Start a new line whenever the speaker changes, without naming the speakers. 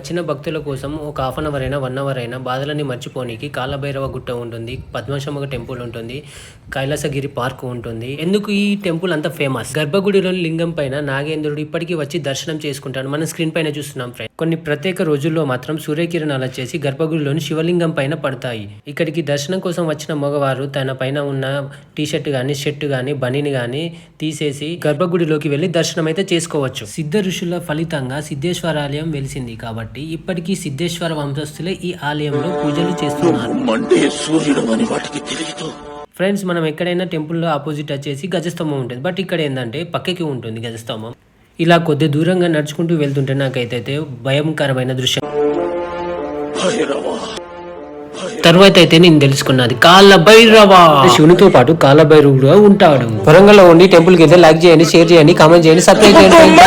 వచ్చిన భక్తుల కోసం ఒక హాఫ్ అన్ అవర్ అయినా 1 అవర్ అయినా బాధలని మర్చిపోనికి కాలభైరవ గుట్ట ఉంటుంది, పద్మశంభ టెంపుల్ ఉంటుంది, కైలాసగిరి పార్క్ ఉంటుంది. ఎందుకు ఈ టెంపుల్ అంత ఫేమస్? గర్భగుడిలోని లింగం పైన నాగేంద్రుడు ఇప్పటికీ వచ్చి దర్శనం చేసుకుంటాడు. మనం స్క్రీన్ పైన చూస్తున్నాం ఫ్రెండ్స్. కొన్ని ప్రత్యేక రోజుల్లో మాత్రం సూర్యకిరణాలు వచ్చేసి గర్భగుడిలోని శివలింగం పైన పడతాయి. ఇక్కడికి దర్శనం కోసం వచ్చిన మగవారు తన పైన ఉన్న టీషర్ట్ గాని, షర్ట్ గాని, బనీని గాని తీసేసి గర్భగుడిలోకి వెళ్లి దర్శనం అయితే చేసుకోవచ్చు. సిద్ధ ఋషుల ఫలితంగా సిద్ధేశ్వర ఆలయం వెలిసింది కాబట్టి ఇప్పటికీ సిద్ధేశ్వర వంశస్థులే ఈ ఆలయంలో పూజలు చేస్తున్నారు. ఫ్రెండ్స్, మనం ఎక్కడైనా టెంపుల్లో ఆపోజిట్ వచ్చేసి గజస్తంభం ఉంటుంది, బట్ ఇక్కడ ఏంటంటే పక్కకి ఉంటుంది గజస్తంభం. ఇలా కొద్ది దూరంగా నడుచుకుంటూ వెళ్తుంటే నాకైతే భయంకరమైన దృశ్యం. తర్వాత అయితే నేను తెలుసుకున్నది కాలభైరవ. శివునితో పాటు కాలభైరవుడు ఉంటాడు. వరంగల్లో ఉండి టెంపుల్ కి అయితే లైక్ చేయండి, షేర్ చేయండి, కామెంట్ చేయండి, సబ్స్క్రైబ్ చేయండి.